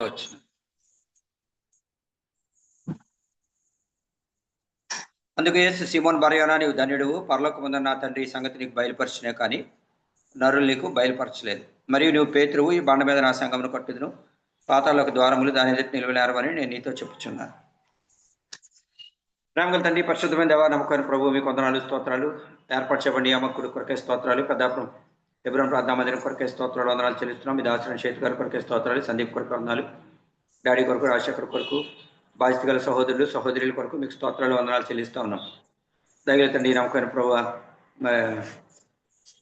వచ్చిన అందుకు యేసు సీమోన్ బరయోనా నీవు ధన్యుడు, పరలోకమందున్న నా తండ్రి ఈ సంగతి నీకు బయలుపరిచినే కానీ నరులు నీకు బయలుపరచలేదు. మరియు నువ్వు పేతురువు, ఈ బండ మీద నా సంఘమును కట్టుదును, పాతాళలోక ద్వారములు దాని ఎదుటి నిలువలేరవని నేను నీతో చెప్పుచున్నాను. ప్రేమగల తండ్రి, పరిశుద్ధమైన దేవా, నమ్మకమైన ప్రభు, మీకు వందనాలు, స్తోత్రాలు. ఏర్పాటు చేయబడి నియామకుడు కొరకే స్తోత్రాలు, పెద్దాపురం ఎబ్రహం ప్రార్థనా మందిరం కొరకే స్తోత్రాలు, వందనాలు చెల్లిస్తున్నాం. మీ దాచిన చేతి గారి కొరకే స్తోత్రాలు, సందీప్ కొరకు వందనాలు, డాడీ కొరకు, రాజశేఖర్ కొరకు, బాధ్యత గల సహోదరులు సహోదరుల కొరకు మీకు స్తోత్రాలు, వందనాలు చెల్లిస్తూ ఉన్నాం. దయగల తండ్రి, నమ్మకమైన ప్రభు,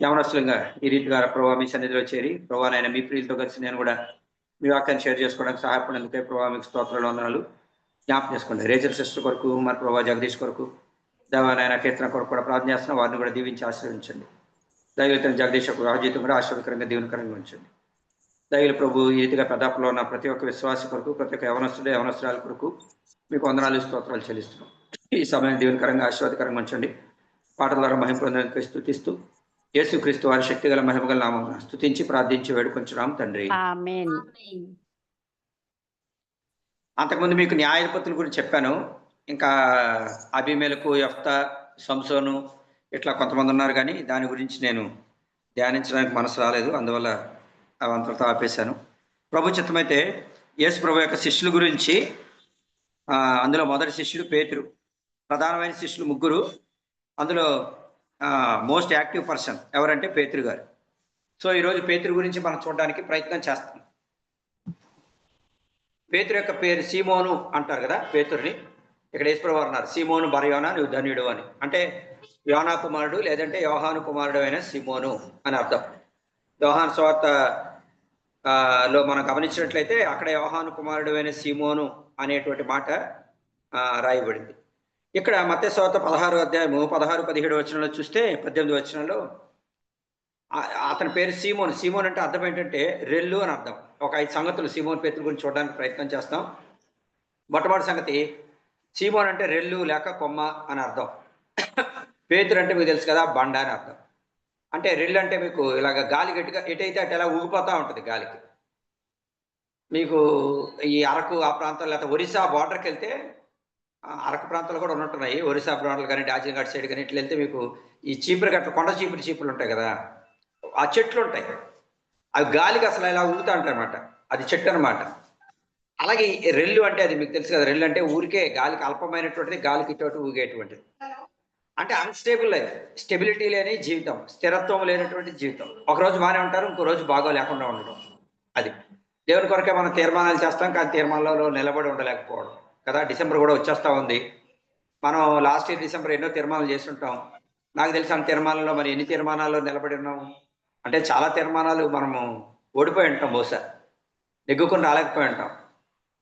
యవనస్తులంగా ఈ రీతిగా ప్రభావ మీ సన్నిధిలో చేరి ప్రభావ నాయన మీ ప్రియులతో కలిసి నేను కూడా మీ వాక్యాన్ని షేర్ చేసుకోవడానికి సహాయపడినందుకే ప్రభావ మీకు స్తోత్రాలు, వందనాలు. జ్ఞాపకం చేసుకోండి. రేచల్ సిస్టర్ కొరకు, మరి ప్రభావ జగదీష్ కొరకు, దేవానాయన కీర్తన కొరకు కూడా ప్రార్థన చేస్తున్న వారిని కూడా దీవించి ఆశీర్వదించండి. దయగల జగదీష్ యొక్క రాజీతం కూడా ఆశీర్వదకరంగా దీవెనకరంగా ఉంచండి. దయగల ప్రభు, ఈ రీతిగా పెదాపులో ఉన్న ప్రతి ఒక్క విశ్వాస కొరకు, ప్రతి ఒక్క యవనస్తురాల కొరకు మీకు వందనాలు, స్తోత్రాలు చెల్లిస్తున్నాం. ఈ సమయం దీవెనకరంగా ఆశీర్వాదకరంగా ఉంచండి. పాటల ద్వారా మహిమ పొందడానికి స్తుతిస్తూ యేసుక్రీస్తు వారి శక్తిగల మహిమగల నామమున స్తుతించి ప్రార్థించి వేడుకొంచున్నాం తండ్రి. ఆమేన్. అంతకుముందు మీకు న్యాయాధిపతుల గురించి చెప్పాను. ఇంకా అబీమెలకు, యెఫ్తా, సంసోను ఇట్లా కొంతమంది ఉన్నారు, కానీ దాని గురించి నేను ధ్యానించడానికి మనసు రాలేదు, అందువల్ల అవంతతో ఆపేశాను. ప్రభు చిత్తమైతే యేసు ప్రభు యొక్క శిష్యుల గురించి, అందులో మొదటి శిష్యుడు పేతురు, ప్రధానమైన శిష్యులు ముగ్గురు, అందులో మోస్ట్ యాక్టివ్ పర్సన్ ఎవరంటే పేతురు గారు. సో ఈరోజు పేతురు గురించి మనం చూడడానికి ప్రయత్నం చేస్తాం. పేతురు యొక్క పేరు సీమోను అంటారు కదా పేతురుని. ఇక్కడ యేసుప్రభువు అన్నారు, సీమోను బరయోనా నువ్వు ధన్యుడు అని. అంటే యోనా కుమారుడు, లేదంటే యోహాను కుమారుడు అయిన సీమోను అని అర్థం. యోహాను సువార్త లో మనం గమనించినట్లయితే అక్కడ యోహాను కుమారుడు అయిన సీమోను అనేటువంటి మాట రాయబడింది. ఇక్కడ మత్తయి సువార్త 16వ అధ్యాయము 16-17 వచనంలో చూస్తే, 18 వచనంలో అతని పేరు సీమోన్. సీమోన్ అంటే అర్థం ఏంటంటే రెల్లు అని అర్థం. ఒక 5 సంగతులు సీమోన్ పేతురు గురించి చూడడానికి ప్రయత్నం చేస్తాం. మొట్టమొదటి సంగతి, సీమోన్ అంటే రెల్లు లేక కొమ్మ అని అర్థం. పేతురు అంటే మీకు తెలుసు కదా, బండ అని అర్థం. అంటే రెల్లు అంటే మీకు ఇలాగ గాలి గట్టిగా ఎటైతే అటు ఎలా ఊగిపోతూ ఉంటుంది గాలికి. మీకు ఈ అరకు ఆ ప్రాంతాల్లో, లేకపోతే ఒరిస్సా బార్డర్కి వెళ్తే, అరకు ప్రాంతాలు కూడా ఉన్నట్టున్నాయి, ఒరిస్సా ప్రాంతాలు కానీ డార్జిలింగ్ ఘాట్ సైడ్ కానీ ఇట్లా వెళ్తే మీకు ఈ చీపురు గట్ల, కొండ చీపులు ఉంటాయి కదా, ఆ చెట్లు ఉంటాయి, అవి గాలికి అసలు ఇలా ఊగుతూ ఉంటాయి అన్నమాట. అది చెట్టు అనమాట. అలాగే రెల్లు అంటే అది మీకు తెలుసు కదా, రెల్లు అంటే ఊరికే గాలికి అల్పమైనటువంటిది, గాలికి ఇటు ఊగేటువంటిది. అంటే అన్స్టేబుల్ లైఫ్, స్టెబిలిటీ లేని జీవితం, స్థిరత్వం లేనటువంటి జీవితం. ఒకరోజు బాగానే ఉంటారు, ఇంకో రోజు బాగా లేకుండా ఉండడం. అది దేవుని కొరకే మనం తీర్మానాలు చేస్తాం, కానీ తీర్మానాలలో నిలబడి ఉండలేకపోవడం కదా. డిసెంబర్ కూడా వచ్చేస్తూ ఉంది. మనం లాస్ట్ ఇయర్ డిసెంబర్ ఎన్నో తీర్మానాలు చేస్తుంటాం. నాకు తెలిసిన తీర్మానాల్లో మరి ఎన్ని తీర్మానాల్లో నిలబడి ఉన్నాము అంటే, చాలా తీర్మానాలు మనము ఓడిపోయి ఉంటాం, బహుశా నెగ్గుకుని రాలేకపోయి ఉంటాం.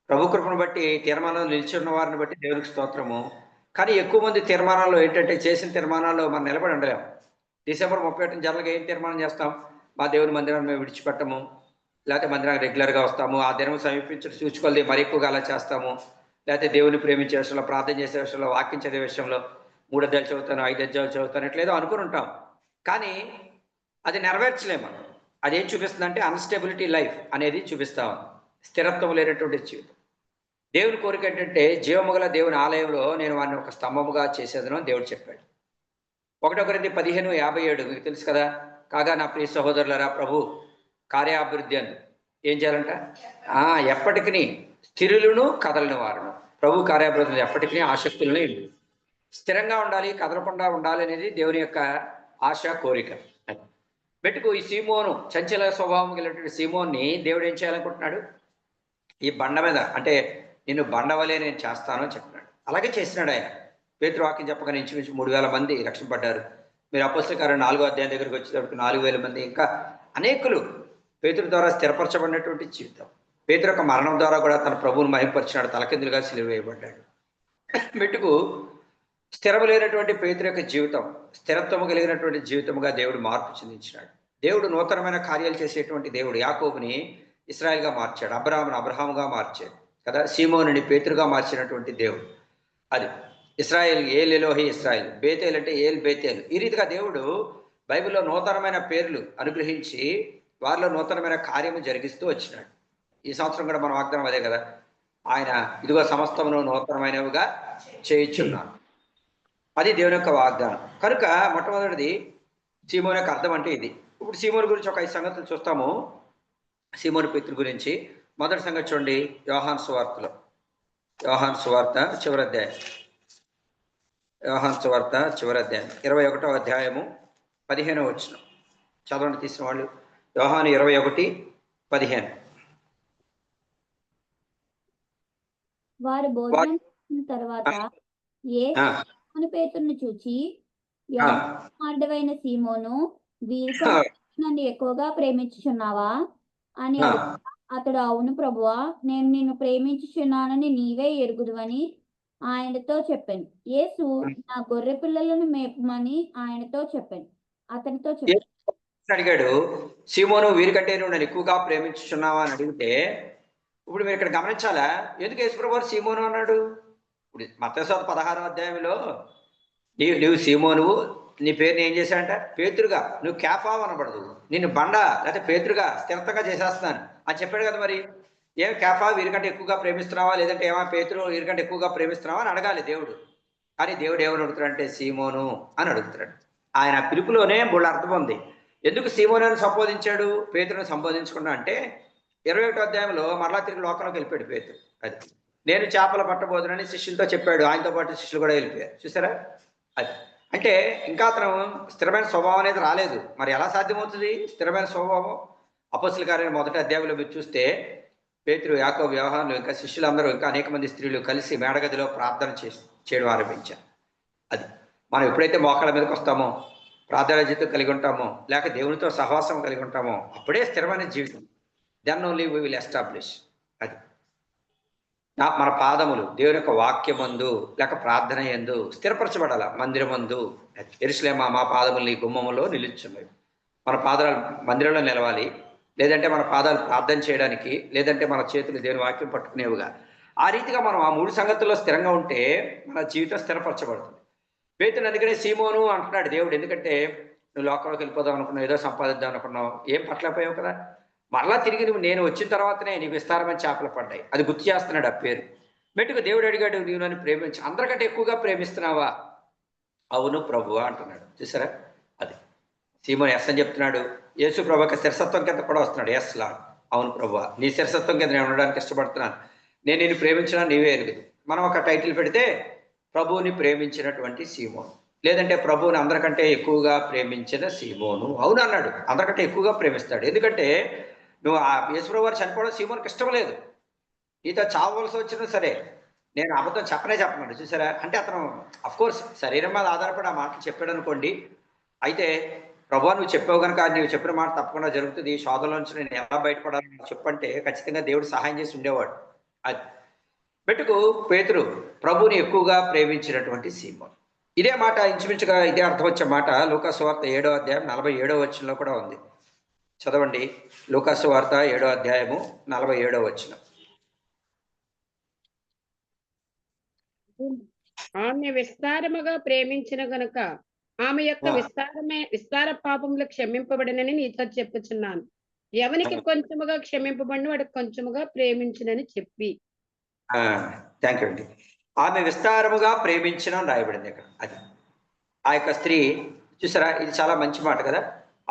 ప్రభు కృపను బట్టి తీర్మానాలు నిలిచి వారిని బట్టి దేవునికి స్తోత్రము. కానీ ఎక్కువ మంది తీర్మానాల్లో ఏంటంటే, చేసిన తీర్మానాల్లో మనం నిలబడి ఉండలేము. డిసెంబర్ 31 జనరల్గా ఏం తీర్మానం చేస్తాం, మా దేవుని మందిరాన్ని మేము విడిచిపెట్టము, లేకపోతే మందిరానికి రెగ్యులర్గా వస్తాము, ఆ దినం సమీపించడం చూసుకోవాలి మరి ఎక్కువగా అలా చేస్తాము, లేకపోతే దేవుని ప్రేమించే విషయంలో, ప్రార్థన చేసే విషయంలో, వాక్యం చదివే విషయంలో 3 అధ్యాయాలు చదువుతాను, 5 అధ్యాయాలు చదువుతాను, ఇట్లేదో అనుకుని ఉంటాం. కానీ అది నెరవేర్చలేము. అదేం చూపిస్తుందంటే అన్స్టెబిలిటీ లైఫ్ అనేది చూపిస్తాం, స్థిరత్వం లేనటువంటి జీవితం. దేవుని కోరిక ఏంటంటే, జీవముగల దేవుని ఆలయంలో నేను వారిని ఒక స్తంభముగా చేసేదను దేవుడు చెప్పాడు. 1 కొరింథీ 15:57 మీకు తెలుసు కదా. కాగా నా ప్రియ సహోదరులారా, ప్రభు కార్యాభివృద్ధి అని ఏం చేయాలంట, ఎప్పటికీ స్థిరులను కదలని వారును. ప్రభు కార్యాభివృద్ధి ఎప్పటికీ ఆసక్తులను స్థిరంగా ఉండాలి, కదలకుండా ఉండాలి అనేది దేవుని యొక్క ఆశ, కోరిక. పెట్టుకు ఈ సీమోను, చంచల స్వభావం కలిగినటువంటి సీమోన్ని దేవుడు ఏం చేయాలనుకుంటున్నాడు, ఈ బండ మీద, అంటే నిన్ను బండవలే నేను చేస్తాను అని చెప్పినాడు. అలాగే చేసినాడు ఆయన. పేతురు వాక్యం చెప్పగానే ఇంచుమించు 3000 మంది రక్షింపడ్డారు. మీరు అపోస్తలుల కార్యం 4వ అధ్యాయం దగ్గరికి వచ్చేటప్పుడు 4000 మంది, ఇంకా అనేకులు పేతురు ద్వారా స్థిరపరచబడినటువంటి జీవితం. పేతురు యొక్క మరణం ద్వారా కూడా తన ప్రభువును మహిమపరిచినాడు, తలకిందులుగా సిలువ వేయబడ్డాడు. మెట్టుకు స్థిరము లేనటువంటి పేతురు యొక్క జీవితం స్థిరత్వము కలిగినటువంటి జీవితముగా దేవుడు మార్పు చెందించినాడు. దేవుడు నూతనమైన కార్యాలు చేసేటువంటి దేవుడు. యాకోబుని ఇశ్రాయేల్గా మార్చాడు, అబ్రహామును అబ్రహాముగా మార్చాడు కదా, సీమోనుని పేతురుగా మార్చినటువంటి దేవుడు. అది ఇశ్రాయేల్, ఏల్ ఎలోహి ఇశ్రాయేల్, బేతేల్ అంటే ఏల్ బేతేల్. ఈ రీతిగా దేవుడు బైబిల్లో నూతనమైన పేర్లు అనుగ్రహించి వారిలో నూతనమైన కార్యము జరిగిస్తూ వచ్చినాడు. ఈ సంవత్సరం కూడా మన వాగ్దానం అదే కదా. ఆయన ఇదిగో సమస్తమును నూతనమైనవిగా చేయించున్నాను. అది దేవుని యొక్క వాగ్దానం. కనుక మొట్టమొదటిది సీమోను యొక్క అర్థం అంటే ఇది. ఇప్పుడు సీమోను గురించి ఒక 5 సంగతులు చూస్తాము. సీమోను పేతురు గురించి మొదటి సంగతి చూడండి, యోహాను సువార్తలో. యోహాను సువార్త చివరి అధ్యాయం. యోహాను సువార్త చివరి అధ్యాయం 21వ అధ్యాయము 15వ వచనం చదవండి తీసిన వాళ్ళు. యోహాను 21:15. వారు భోజనం చేసిన తర్వాత యేసు పేతురును చూచి, యోహాను సీమోను, వీరితో నన్ను ఎక్కువగా ప్రేమించుచున్నావా అని అడుగుతా. అతడు, అవును ప్రభువా, నేను నిన్ను ప్రేమించుచున్నానని నీవే ఎరుగుదువని ఆయనతో చెప్పాను. యేసు, నా గొర్రె పిల్లలను మేపమని ఆయనతో చెప్పాను. అతనితో చెప్పాను. అడిగాడు, సీమోను వీరికంటే నువ్వు నన్ను ఎక్కువగా ప్రేమించుచున్నావా అని అడిగితే, ఇప్పుడు మీరు ఇక్కడ గమనించాలా, ఎందుకు యేసుప్రభువు సీమోను అన్నాడు? ఇప్పుడు మత్తయి 16వ అధ్యాయంలో నీవు సీమోనువు, నీ పేరుని ఏం చేశాడంట? పేతురుగా, నువ్వు కేఫా అనబడదు, నిన్ను బండ లేకపోతే పేతురుగా స్థిరంగా చేసేస్తున్నాను అని చెప్పాడు కదా. మరి ఏం కేఫా వీరికంటే ఎక్కువగా ప్రేమిస్తున్నావా, లేదంటే ఏమా పేతురు వీరికంటే ఎక్కువగా ప్రేమిస్తున్నావా అని అడగాలి దేవుడు. కానీ దేవుడు ఏమని అడుగుతాడంటే సీమోను అని అడుగుతాడు. ఆయన పిలుపులోనే బోళ్ళ అర్థం ఉంది. ఎందుకు సీమోను సంబోధించాడు, పేతురుని సంబోధించకుండా అంటే 21వ అధ్యాయంలో మరలా తిరిగి లోకంలోకి వెళ్ళిపోయాడు పేతురు. అది నేను చేపలు పట్టబోదునని శిష్యులతో చెప్పాడు. ఆయనతో పాటు శిష్యులు కూడా వెళ్ళిపోయారు. చూసారా? అది అంటే ఇంకా అతను స్థిరమైన స్వభావం అనేది రాలేదు. మరి ఎలా సాధ్యమవుతుంది స్థిరమైన స్వభావం? అపొస్తలుల కార్యాలు 1వ అధ్యాయంలో మీరు చూస్తే పేతురు, యాకోబు, యోహాను ఇంకా శిష్యులందరూ ఇంకా అనేక మంది స్త్రీలు కలిసి మేడగదిలో ప్రార్థన చేయడం ఆరంభించారు. అది మనం ఎప్పుడైతే మోకాళ్ళ మీదకి వస్తామో, ప్రార్థన జీవితం కలిగి ఉంటామో, లేక దేవునితో సహవాసం కలిగి ఉంటామో, అప్పుడే స్థిరమైన జీవితం. Then only we will establish. అది మన పాదములు దేవుని యొక్క వాక్యమందు లేక ప్రార్థన యందు స్థిరపరచబడాల. మందిరమందు యెరూషలేమా మా పాదములు ఈ గుమ్మములో నిలుచున్నవి. మన పాదాలు మందిరంలో నిలవాలి, లేదంటే మన పాదాలు ప్రార్థన చేయడానికి, లేదంటే మన చేతులు దేవుని వాక్యం పట్టుకునేవిగా. ఆ రీతిగా మనం ఆ 3 సంగతుల్లో స్థిరంగా ఉంటే మన జీవితం స్థిరపరచబడుతుంది. పేతురుని అందుకనే సీమోను అంటున్నాడు దేవుడు. ఎందుకంటే నువ్వు లోకంలోకి వెళ్ళిపోదాం అనుకున్నావు, ఏదో సంపాదిద్దాం అనుకున్నావు, ఏం పట్లపోయావు కదా. మరలా తిరిగి నేను వచ్చిన తర్వాతనే నీకు విస్తారమైన చేపలు పడ్డాయి. అది గుర్తు చేస్తున్నాడు ఆ పేరు. మెట్టుకు దేవుడు అడిగాడు, నీవు నన్ను ప్రేమించి అందరికంటే ఎక్కువగా ప్రేమిస్తున్నావా? అవును ప్రభువా అంటున్నాడు. చూసారా? అది సీమోను ఎస్ అని చెప్తున్నాడు. యేసు ప్రభువుకి శిరసత్వం కింద కూడా వస్తున్నాడు. ఎస్ లా, అవును ప్రభువా, నీ శిరసత్వం కింద నేను ఉండడానికి ఇష్టపడుతున్నాను, నేను నిన్ను ప్రేమించినా నీవే ఎరుగుదు. మనం ఒక టైటిల్ పెడితే ప్రభువుని ప్రేమించినటువంటి సీమోను, లేదంటే ప్రభువుని అందరికంటే ఎక్కువగా ప్రేమించిన సీమోను. అవును అన్నాడు, అందరికంటే ఎక్కువగా ప్రేమిస్తాడు. ఎందుకంటే నువ్వు ఆ యేసుప్రభువు వారు చనిపోవడం సీమోనుకి ఇష్టం లేదు. నీతో చావవలసి వచ్చినా సరే నేను అబద్ధం చెప్పమన్నాడు. చూసారా? అంటే అతను అఫ్కోర్స్ శరీరం మీద ఆధారపడి ఆ మాటలు చెప్పాడు అనుకోండి. అయితే ప్రభువా నువ్వు చెప్పావు కనుక నువ్వు చెప్పిన మాట తప్పకుండా జరుగుతుంది, శోధన నుంచి నేను ఎలా బయటపడాలని చెప్పంటే ఖచ్చితంగా దేవుడు సహాయం చేసి ఉండేవాడు. అది పెట్టుకు పేతురు ప్రభువుని ఎక్కువగా ప్రేమించినటువంటి సీమోను. ఇదే మాట ఇంచుమించుగా ఇదే అర్థం వచ్చే మాట లూకా సువార్త 7వ అధ్యాయం 47వ వచనంలో కూడా ఉంది. చదవండి, లూకా సువార్త 7వ అధ్యాయము 47వ వచనం. ఆమె విస్తారముగా ప్రేమించిన గనుక ఆమె యొక్క విస్తార పాపములు క్షమింపబడినని నీతో చెప్పుచున్నాను. ఎవనికి కొంచెముగా క్షమింపబడిన వాడికి కొంచెముగా ప్రేమించునని చెప్పి. థ్యాంక్ యూ అండి. ఆమె విస్తారముగా ప్రేమించిన రాయబడింది ఇక్కడ. అది ఆ యొక్క స్త్రీ చూసారా? ఇది చాలా మంచి మాట కదా.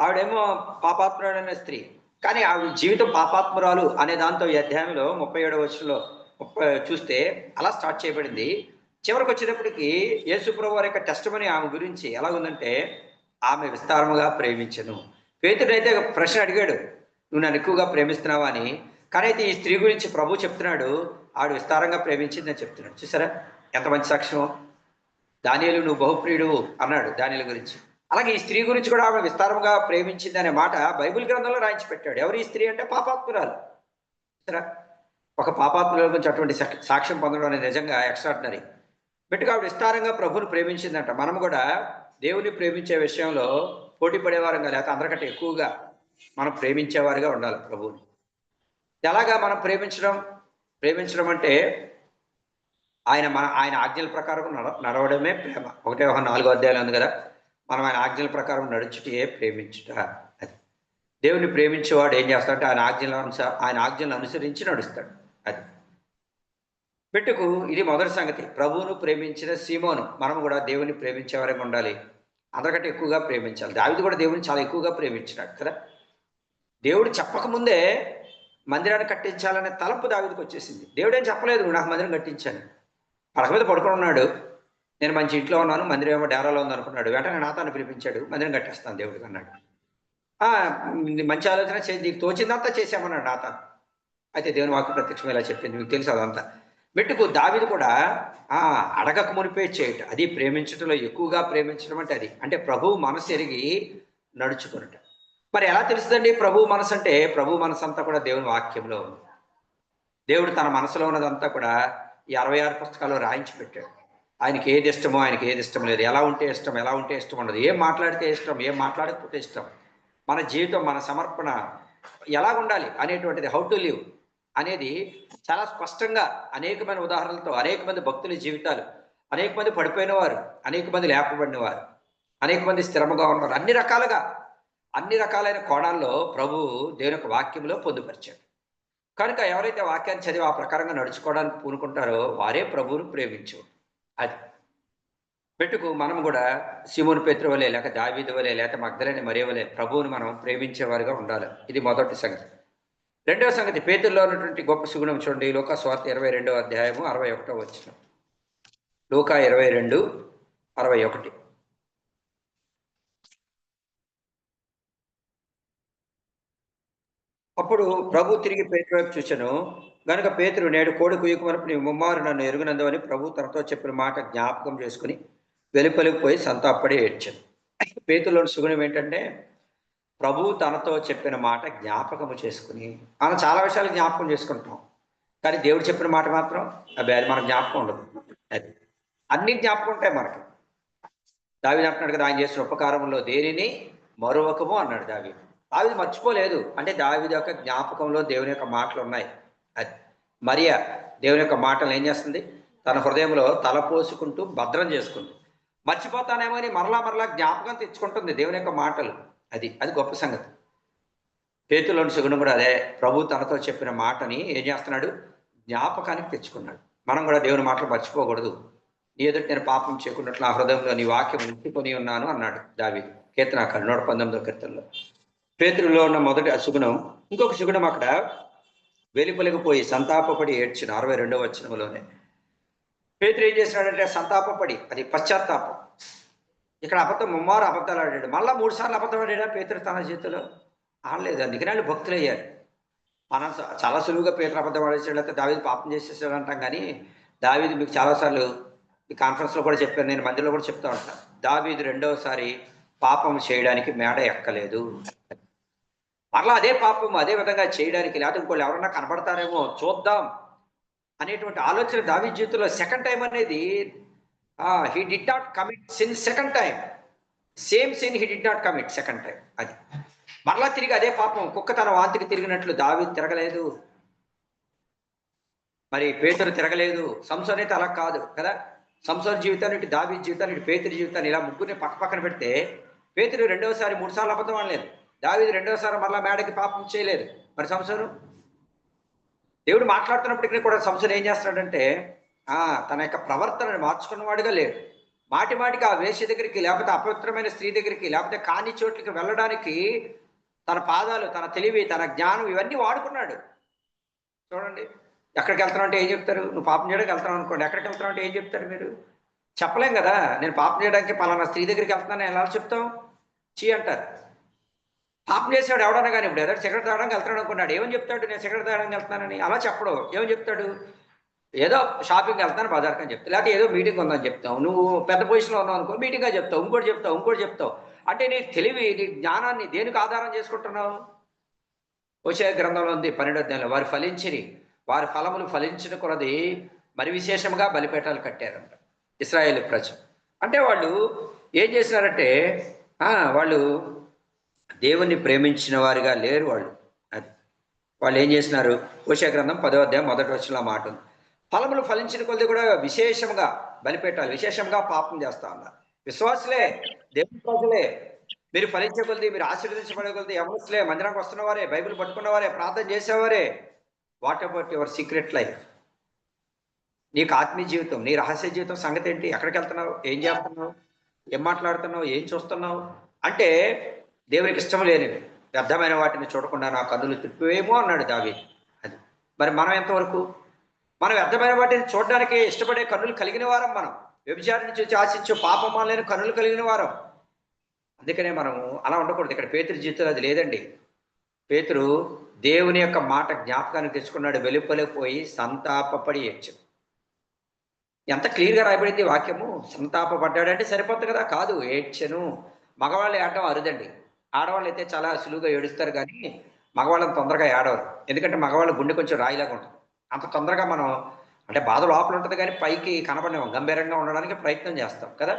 ఆవిడేమో పాపాత్మురాలైన స్త్రీ, కానీ ఆవిడ జీవితం పాపాత్మురాలు అనే దాంతో ఈ అధ్యాయంలో 37వ వచనంలో చూస్తే అలా స్టార్ట్ చేయబడింది. చివరికి వచ్చేటప్పటికి యేసుప్రభువు వారి యొక్క టెస్టిమనీ ఆమె గురించి ఎలా ఉందంటే, ఆమె విస్తారముగా ప్రేమించను. పేతురు అయితే ప్రశ్న అడిగాడు, నువ్వు నన్ను ఎక్కువగా ప్రేమిస్తున్నావా అని. కానీ అయితే ఈ స్త్రీ గురించి ప్రభు చెప్తున్నాడు, ఆవిడ విస్తారంగా ప్రేమించిందని చెప్తున్నాడు. చూసారా ఎంత మంచి సాక్ష్యం. దానియేలు నువ్వు బహుప్రియుడు అన్నాడు దానియేలు గురించి. అలాగే ఈ స్త్రీ గురించి కూడా ఆమె విస్తారంగా ప్రేమించింది అనే మాట బైబిల్ గ్రంథంలో రాయించి పెట్టాడు. ఎవరు ఈ స్త్రీ అంటే పాపాత్మురాలు. చూసారా? ఒక పాపాత్ముల గురించి అటువంటి సాక్ష్యం పొందడం అనేది నిజంగా ఎక్స్ట్రాడినరీ. బెట్టుగా ఆవిడ విస్తారంగా ప్రభువుని ప్రేమించిందంట. మనం కూడా దేవుని ప్రేమించే విషయంలో పోటీ పడేవారంగా, లేకపోతే అందరికంటే ఎక్కువగా మనం ప్రేమించేవారుగా ఉండాలి ప్రభువుని. ఎలాగా మనం ప్రేమించడం అంటే ఆయన ఆజ్ఞల ప్రకారం నడవడమే ప్రేమ. 1 యోహాను 4వ అధ్యాయంలో ఉంది కదా, మనం ఆయన ఆజ్ఞల ప్రకారం నడుచుటే ప్రేమించుట. అది దేవుని ప్రేమించేవాడు ఏం చేస్తాడంటే ఆయన ఆజ్ఞలను అనుసరించి నడుస్తాడు. అది పెట్టుకు ఇది మొదటి సంగతి. ప్రభువును ప్రేమించిన సీమోను. మనం కూడా దేవుని ప్రేమించే వరకు ఉండాలి. అందరికంటే ఎక్కువగా ప్రేమించాలి. దావీదు కూడా దేవుని చాలా ఎక్కువగా ప్రేమించినాడు కదా. దేవుడు చెప్పకముందే మందిరాన్ని కట్టించాలనే తలంపు దావీదుకు వచ్చేసింది. దేవుడు ఏం చెప్పలేదు, నువ్వు నాకు మందిరం కట్టించాను. పడక మీద పడుకొని ఉన్నాడు. నేను మంచి ఇంట్లో ఉన్నాను, మందిరం ఏమో డేరాలో ఉంది అనుకున్నాడు. వెంటనే నాతాన్ని పిలిపించాడు, మందిరం కట్టేస్తాను దేవుడికి అన్నాడు. మంచి ఆలోచన చేసి నీకు తోచిందంతా చేసామన్నాడు నాతాను. అయితే దేవుని వాక్కు ప్రత్యక్షం ఇలా చెప్పింది, మీకు తెలుసు అదంతా. మెట్టుకు దావీదు కూడా అడగక మునిపే చేయట, అది ప్రేమించడంలో ఎక్కువగా ప్రేమించడం అంటే అది. అంటే ప్రభువు మనసు ఎరిగి నడుచుకున్నట. మరి ఎలా తెలుస్తుందండి ప్రభు మనసు అంటే? ప్రభు మనసు అంతా కూడా దేవుని వాక్యంలో ఉంది. దేవుడు తన మనసులో ఉన్నదంతా కూడా ఈ 66 పుస్తకాల్లో రాయించి పెట్టాడు. ఆయనకి ఏది ఇష్టమో ఆయనకి ఏది ఇష్టం లేదు, ఎలా ఉంటే ఇష్టం ఎలా ఉంటే ఇష్టం ఉండదు, ఏం మాట్లాడితే ఇష్టం ఏం మాట్లాడకపోతే ఇష్టం, మన జీవితం మన సమర్పణ ఎలా ఉండాలి అనేటువంటిది, హౌ టు లివ్ అనేది చాలా స్పష్టంగా అనేకమైన ఉదాహరణలతో, అనేక మంది భక్తుల జీవితాలు, అనేక మంది పడిపోయిన వారు, అనేక మంది లేపబడిన వారు, అనేక మంది స్థిరముగా ఉన్నారు, అన్ని రకాలైన కోణాల్లో ప్రభు దేవుని యొక్క వాక్యంలో పొందుపరిచాడు. కనుక ఎవరైతే వాక్యాన్ని చదివి ఆ ప్రకారంగా నడుచుకోవడానికి పూనుకుంటారో వారే ప్రభువును ప్రేమించు. అది పెట్టుకు మనం కూడా సీమోను పేతురు వలె, లేక దావీదు వలె, లేక మగ్దలేని మరియ వలె ప్రభువును మనం ప్రేమించేవారుగా ఉండాలి. ఇది మొదటి సంగతి. రెండవ సంగతి, పేతురులో ఉన్నటువంటి గొప్ప సుగుణం చూడండి. లూకా సువార్త 22వ అధ్యాయము 61వ వచనం. లూకా 22:61. అప్పుడు ప్రభు తిరిగి పేతురు వైపు చూచెను. గనుక పేతురు, నేడు కోడి కుయ్యకుమనపు నీ ముమ్మారు నన్ను ఎరుగునందువని ప్రభు తనతో చెప్పిన మాట జ్ఞాపకం చేసుకుని వెలుపలికి పోయి సంతాపడి ఏడ్చాను. పేతురులోని సుగుణం ఏంటంటే ప్రభు తనతో చెప్పిన మాట జ్ఞాపకము చేసుకుని. మనం చాలా విషయాలు జ్ఞాపకం చేసుకుంటాం, కానీ దేవుడు చెప్పిన మాట మాత్రం అది మన జ్ఞాపకం ఉండదు. అది అన్ని జ్ఞాపకం ఉంటాయి మనకి. దావీదు అంటున్నాడు కదా, ఆయన చేసిన ఉపకారంలో దేనిని మరొకము అన్నాడు దావీదు. దావీదు మర్చిపోలేదు, అంటే దావీదు యొక్క జ్ఞాపకంలో దేవుని యొక్క మాటలు ఉన్నాయి. అది మరియ దేవుని యొక్క మాటలు ఏం చేస్తుంది? తన హృదయంలో తలపోసుకుంటూ భద్రం చేసుకుంది. మర్చిపోతానేమో అని మరలా జ్ఞాపకం తెచ్చుకుంటుంది దేవుని యొక్క మాటలు. అది గొప్ప సంగతి. పేతురులోని సుగుణం కూడా అదే. ప్రభు తనతో చెప్పిన మాటని ఏం చేస్తున్నాడు? జ్ఞాపకానికి తెచ్చుకున్నాడు. మనం కూడా దేవుని మాటలు మర్చిపోకూడదు. నీ ఎదుట నేను పాపం చేయకున్నట్లు నా హృదయంలో నీ వాక్యం ఉంచుకొని ఉన్నాను అన్నాడు దావీదు కీర్తనాకారుడు 119వ కీర్తనలో. పేతురులో ఉన్న మొదటి సుగుణం. ఇంకొక సుగుణం, అక్కడ వెలుపలికి పోయి సంతాపపడి ఏడ్చిన 62వ వచనంలోనే. పేతురు ఏం చేసినాడంటే సంతాపపడి, అది పశ్చాత్తాపం. ఇక్కడ ముమ్మారు అబద్ధాలు ఆడాడు. మళ్ళా 3 సార్లు అబద్ధం ఆడాడా పేతురు తన చేతిలో? ఆడలేదు. అందుకని వాళ్ళు భక్తులు అయ్యారు. మనం చాలా సులువుగా పేతురు అబద్ధం ఆడేసాడు, లేకపోతే దావీదు పాపం చేసేసాడు అంటాం. కానీ దావీదు మీకు చాలాసార్లు ఈ కాన్ఫరెన్స్లో కూడా చెప్పాను, నేను మందిలో కూడా చెప్తా ఉంటాను. దావీదు రెండవసారి పాపం చేయడానికి మేడ ఎక్కలేదు. మరలా అదే పాపం అదే విధంగా చేయడానికి, లేకపోతే ఇంకోళ్ళు ఎవరన్నా కనబడతారేమో చూద్దాం అనేటువంటి ఆలోచన దావీదు జీవితంలో సెకండ్ టైం అనేది, he did not commit sin second time. Same sin he did not commit second time. అది మరలా తిరిగి అదే పాపం, కుక్క తన వాంతికి తిరిగినట్లు దావీదు తిరగలేదు, మరి పేతురు తిరగలేదు. సంసోన్ అయితే అలా కాదు కదా. సంసోన్ జీవితాన్ని, ఇటు దావీదు జీవితాన్ని, ఇటు పేతురు జీవితాన్ని ఇలా ముగ్గురిని పక్కన పెడితే పేతురు 3 సార్లు అబద్ధం అనలేదు. దావీదు 2వసారి మరలా మేడకి పాపం చేయలేదు. మరి సంసోను దేవుడు మాట్లాడుతున్నప్పటికీ కూడా సంసోను ఏం చేస్తున్నాడంటే తన యొక్క ప్రవర్తనను మార్చుకున్నవాడుగా లేడు. మాటికి ఆ వేశ్య దగ్గరికి, లేకపోతే అపవిత్రమైన స్త్రీ దగ్గరికి, లేకపోతే కాని చోట్లకి వెళ్ళడానికి తన పాదాలు, తన తెలివి, తన జ్ఞానం ఇవన్నీ వాడుకున్నాడు. చూడండి, ఎక్కడికి వెళ్తున్నావు అంటే ఏం చెప్తారు? నువ్వు పాపం చేయడానికి వెళ్తున్నావు అనుకోండి, ఎక్కడికి వెళ్తున్నావు అంటే ఏం చెప్తారు? మీరు చెప్పలేం కదా. నేను పాపం చేయడానికి పలానా స్త్రీ దగ్గరికి వెళ్తున్నాను ఎలా చెప్తాం? చీ అంటారు. పాపం చేసాడు ఎవడన్నా కానీ, ఇప్పుడు ఏదో సిగరెట్ తాగడానికి వెళ్తున్నాడు అనుకున్నాడు, ఏమని చెప్తాడు? నేను సిగరెట్ తాగడానికి వెళ్తున్నానని అలా చెప్పడు. ఏమని చెప్తాడు? ఏదో షాపింగ్ వెళ్తాను, బజార్కి అని చెప్తావు, లేకపోతే ఏదో మీటింగ్ ఉందని చెప్తావు. నువ్వు పెద్ద పొజిషన్లో ఉన్నావు అనుకో, మీటింగ్గా చెప్తావు, ఇంకోటి చెప్తావు. అంటే నీ తెలివి, నీ జ్ఞానాన్ని దేనికి ఆధారం చేసుకుంటున్నావు? హోషేయ గ్రంథంలో ఉంది 12వ అధ్యాయంలో, వారి ఫలములు ఫలించిన కొలది మరి విశేషంగా బలిపీఠాలు కట్టారంట ఇశ్రాయేలు ప్రజలు. అంటే వాళ్ళు ఏం చేసినారంటే వాళ్ళు దేవుణ్ణి ప్రేమించిన వారిగా లేరు. వాళ్ళు ఏం చేసినారు? హోషేయ గ్రంథం 10వ అధ్యాయం 1వ వచనంలో మాట ఉంది. ఫలములు ఫలించిన కొద్ది కూడా విశేషంగా బలిపీఠాలు, విశేషంగా పాపం చేస్తా ఉన్నారు. విశ్వాసులే, దేవుని ప్రజలే, మీరు ఫలించే కొలది, మీరు ఆశీర్వదించబడే కొలది, యవనస్తులే, మందిరానికి వస్తున్నవారే, బైబిల్ పట్టుకున్నవారే, ప్రార్థన చేసేవారే, what about your secret life? నీకు ఆత్మీయ జీవితం, నీ రహస్య జీవితం సంగతి ఏంటి? ఎక్కడికి వెళ్తున్నావు? ఏం చేస్తున్నావు? ఏం మాట్లాడుతున్నావు? ఏం చూస్తున్నావు? అంటే దేవునికి ఇష్టం లేనివి, వ్యర్థమైన వాటిని చూడకుండా నా కన్నులు తిప్పివేమో అన్నాడు దావీదు. అది మరి మనం ఎంతవరకు? మనం వ్యర్థమైన వాటిని చూడడానికి ఇష్టపడే కన్నులు కలిగిన వారం మనం. వ్యభిచారిని చూసి ఆశించు పాపమాలైన కన్నులు కలిగిన వారం. అందుకనే మనము అలా ఉండకూడదు. ఇక్కడ పేతురు జీవితంలో అది లేదండి. పేతురు దేవుని యొక్క మాట జ్ఞాపకానికి తెచ్చుకున్నాడు, వెలుపలిపోయి సంతాపపడి ఏడ్చాడు. ఎంత క్లియర్గా రాయబడింది వాక్యము. సంతాపపడ్డాడంటే సరిపోతుంది కదా? కాదు, ఏడ్చెను. మగవాళ్ళు ఏడడం అరుదండి. ఆడవాళ్ళు అయితే చాలా సులువుగా ఏడుస్తారు, కానీ మగవాళ్ళని తొందరగా ఏడవరు. ఎందుకంటే మగవాళ్ళ గుండె కొంచెం రాయిలాగా ఉంటుంది. అంత తొందరగా మనం అంటే బాధ లోపల ఉంటుంది, కానీ పైకి కనపడినాం గంభీరంగా ఉండడానికి ప్రయత్నం చేస్తాం కదా.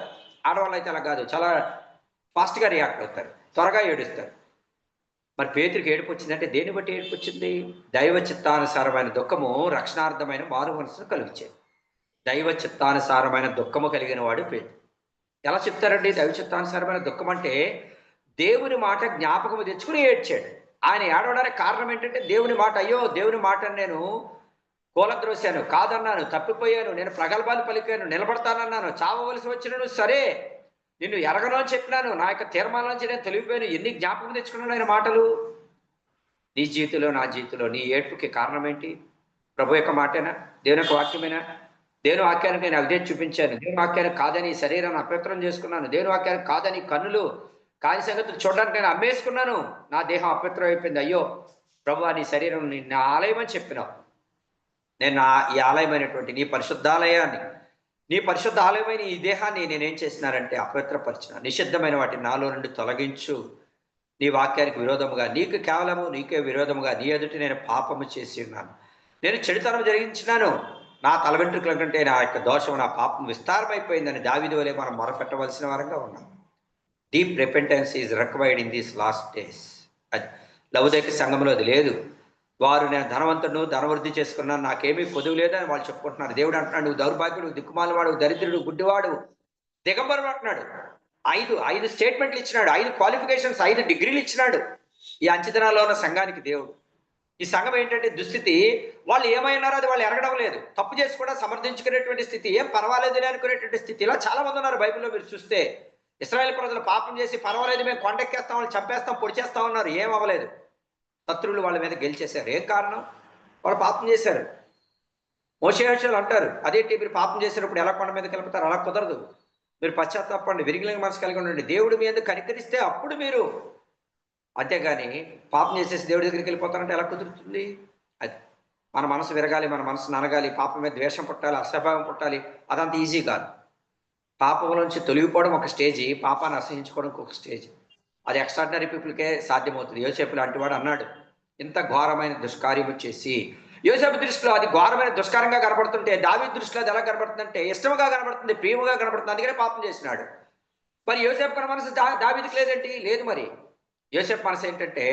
ఆడవాళ్ళు అయితే అలా కాదు, చాలా ఫాస్ట్గా రియాక్ట్ అవుతారు, త్వరగా ఏడుస్తారు. మరి పేతురికి ఏడుపు వచ్చిందంటే దేన్ని బట్టి ఏడుపు వచ్చింది? దైవ చిత్తానుసారమైన దుఃఖము రక్షణార్థమైన మారు మనసును కలిగించేది. దైవ చిత్తానుసారమైన దుఃఖము కలిగిన వాడు పేతురు. ఎలా చెప్తారండి దైవ చిత్తానుసారమైన దుఃఖం అంటే? దేవుని మాట జ్ఞాపకము తెచ్చుకుని ఏడ్చాడు. ఆయన ఏడవడానికి కారణం ఏంటంటే దేవుని మాట, అయ్యో దేవుని మాటను నేను కూలద్రోశాను, కాదన్నాను, తప్పిపోయాను, నేను ప్రగల్భాలు పలికాను, నిలబడతానన్నాను, చావవలసి వచ్చినను సరే, నిన్ను ఎరగను అని చెప్పినాను, నా యొక్క తీర్మానం నుంచి నేను తొలిగిపోయాను. ఎన్ని జ్ఞాపకం తెచ్చుకున్నాను ఆయన మాటలు. నీ జీవితంలో, నా జీవితంలో నీ ఏడ్పుకి కారణం ఏంటి? ప్రభు యొక్క మాటేనా? దేవుని యొక్క వాక్యమేనా? దేవుని వాక్యానికి నేను అవిధేయత చూపించాను, దేవుని వాక్యానికి కాదని శరీరాన్ని అపవిత్రం చేసుకున్నాను, దేవుని వాక్యానికి కాదని కన్నులు కాని సంగతులు చూడడానికి నేను అమ్మేసుకున్నాను, నా దేహం అపవిత్రం అయిపోయింది. అయ్యో ప్రభు, నీ శరీరం నా ఆలయం అని చెప్పినావు. నేను నా ఈ ఆలయమైనటువంటి నీ పరిశుద్ధాలయాన్ని, నీ పరిశుద్ధ ఆలయమైన ఈ దేహాన్ని నేనేం చేసినారంటే అపవిత్రపరిచిన, నిషిద్ధమైన వాటిని నాలో నుండి తొలగించు. నీ వాక్యానికి విరోధముగా, నీకు కేవలము నీకే విరోధముగా నీ ఎదుటి నేను పాపము చేసి ఉన్నాను, నేను చెడుతనం జరిగించినాను, నా తల వెంట్రుకల కంటే నా యొక్క దోషం, నా పాపం విస్తారమైపోయిందని దావీదు వలె మనం మొరపెట్టవలసిన వారంగా ఉన్నాం. Deep repentance is required in these last days. అది లవోదికయ సంఘంలో అది లేదు. వారు నేను ధనవంతుడు, ధనవృద్ధి చేసుకున్నాను, నాకేమీ కొదువు లేదని వాళ్ళు చెప్పుకుంటున్నారు. దేవుడు అంటున్నాడు, నువ్వు దౌర్భాగ్యుడు, దిక్కుమాలవాడు, దరిద్రుడు, గుడ్డివాడు, దిగంబరుడు అంటున్నాడు. ఐదు స్టేట్మెంట్లు ఇచ్చినాడు, 5 క్వాలిఫికేషన్స్, 5 డిగ్రీలు ఇచ్చినాడు ఈ అంచెదినాల్లో ఉన్న సంఘానికి దేవుడు. ఈ సంఘం ఏంటంటే దుస్థితి, వాళ్ళు ఏమైనారో అది వాళ్ళు ఎరగడం లేదు, తప్పు చేసి కూడా సమర్థించుకునేటువంటి స్థితి, ఏం పర్వాలేదు అనుకునేటువంటి స్థితి. ఇలా చాలా మంది ఉన్నారు బైబిల్లో మీరు చూస్తే. ఇశ్రాయేలు ప్రజలు పాపం చేసి పర్వాలేదు, మేము కొండెక్కేస్తాం, వాళ్ళు చంపేస్తాం, పొడి చేస్తాం ఉన్నారు, ఏం అవ్వలేదు. శత్రువులు వాళ్ళ మీద గెలిచేశారు. ఏం కారణం? వాళ్ళు పాపం చేశారు. మోషేహోషులు అంటారు, అదేంటి మీరు పాపం చేసినప్పుడు ఎలా కొండ మీద కలుపుతారు? అలా కుదరదు. మీరు పశ్చాత్తాపండి, విరిగిన మనసు కలిగి ఉండండి, దేవుడు మీ ఎందుకు కనికరిస్తే అప్పుడు మీరు, అంతేగాని పాపం చేసేసి దేవుడి దగ్గరికి వెళ్ళిపోతారంటే ఎలా కుదురుతుంది? అది మన మనసు విరగాలి, మన మనసు ననగాలి, పాపం మీద ద్వేషం పుట్టాలి, అసభావం పుట్టాలి. అదంత ఈజీ కాదు. పాపంలోంచి తొలగిపోవడం ఒక స్టేజి, పాపాన్ని అసహించుకోవడం ఒక స్టేజ్. అది ఎక్స్ట్రాడినరీ పీపుల్కే సాధ్యమవుతుంది. యోసేపు లాంటి వాడు అన్నాడు, ఇంత ఘోరమైన దుష్కార్యము చేసి. యోసేపు దృష్టిలో అది ఘోరమైన దుష్కారంగా కనబడుతుంటే, దావీదు దృష్టిలో అది ఎలా కనబడుతుందంటే ఇష్టముగా కనబడుతుంది, ప్రియముగా కనబడుతుంది. అందుకనే పాపం చేసినాడు. మరి యోసేపు కన మనసు దావీదుకి లేదేంటి? లేదు. మరి యోసేపు మనసు ఏంటంటే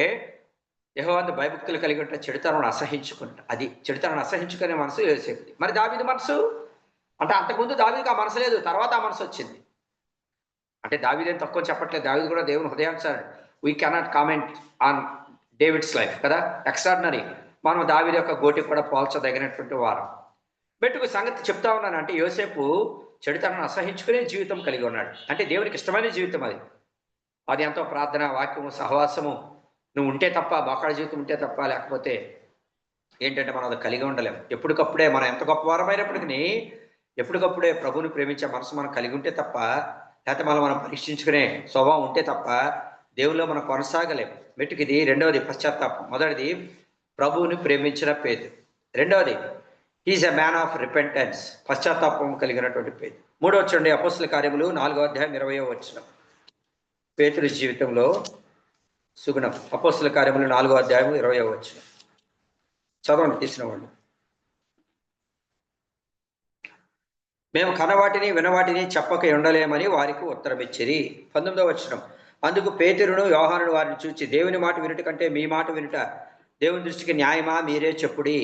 యెహోవాను భయభక్తులు కలిగి ఉంటే చెడుతనాన్ని అసహించుకుంటా, అది చెడుతనాన్ని అసహించుకునే మనసు యోసేపుది. మరి దావీదు మనసు అంటే అంతకుముందు దావీదుకి ఆ మనసు లేదు, తర్వాత ఆ మనసు వచ్చింది. అంటే దావీదేం తక్కువ చెప్పట్లేదు, దావీదు కూడా దేవుని హృదయానుసారుడు. We cannot comment on David's life కదా, ఎక్స్ట్రాడినరీ. మనం దావీదు యొక్క గోటికి కూడా పోల్చదగినటువంటి వారం. బెట్టుకు సంగతి చెప్తా ఉన్నాను అంటే, యోసేపు చెడుతనాన్ని అసహించుకునే జీవితం కలిగి ఉన్నాడు. అంటే దేవునికి ఇష్టమైన జీవితం అది. అది ఎంతో ప్రార్థన, వాక్యము, సహవాసము నువ్వు ఉంటే తప్ప, బాకాడ జీవితం ఉంటే తప్ప, లేకపోతే ఏంటంటే మనం అది కలిగి ఉండలేము. ఎప్పటికప్పుడే మనం ఎంత గొప్పవారమైనప్పటికీ ఎప్పటికప్పుడే ప్రభువుని ప్రేమించే మనసు మనం కలిగి ఉంటే తప్ప, లేకపోతే మనం పరీక్షించుకునే స్వభావం ఉంటే తప్ప దేవుల్లో మనం కొనసాగలేము. మెట్టుకు ఇది రెండవది పశ్చాత్తాపం. మొదటిది ప్రభువుని ప్రేమించిన పేతురు. రెండవది he's a man of repentance, పశ్చాత్తాపం కలిగినటువంటి పేతురు. మూడవ చూడండి, అపోస్తుల కార్యములు 4వ అధ్యాయం 20వ వచనం. పేతురు జీవితంలో సుగుణం. అపోస్తుల కార్యములు 4వ అధ్యాయం 20వ వచనం చదవండి తీసిన వాళ్ళు. మేము కనవాటిని వినవాటిని చెప్పక ఉండలేమని వారికి ఉత్తరం ఇచ్చిరి. 19వ వచనం. అందుకు పేతురును యోహానును వారిని చూచి, దేవుని మాట వినుట కంటే మీ మాట వినుట దేవుని దృష్టికి న్యాయమా, మీరే చెప్పుడి.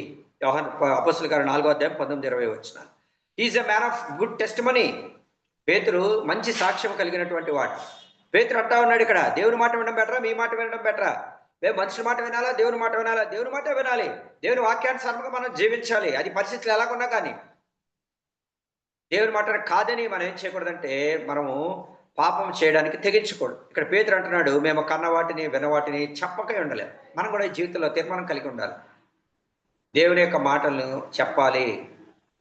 యోహాను అపోస్తుల కార్యం 4వ అధ్యాయం 19-20 వచనాలు. Is a man of good testimony. పేతురు మంచి సాక్ష్యం కలిగినటువంటి వాడు. పేతురు అంటా ఉన్నాడు ఇక్కడ, దేవుని మాట వినడం బెటరా, మీ మాట వినడం బెటరా? మేము మనుషుల మాట వినాలా, దేవుని మాట వినాలా? దేవుని మాట వినాలి. దేవుని వాక్యానుసారంగా మనం జీవించాలి. అది పరిస్థితులు ఎలాగున్నా కానీ. దేవుని మాట కాదని మనం ఏం చేయకూడదంటే మనము పాపం చేయడానికి తెగించకూడదు. ఇక్కడ పేతురు అంటున్నాడు, మేము కన్న వాటిని విన్న వాటిని చెప్పకే ఉండలేము. మనం కూడా ఈ జీవితంలో తీర్మానం కలిగి ఉండాలి. దేవుని యొక్క మాటలను చెప్పాలి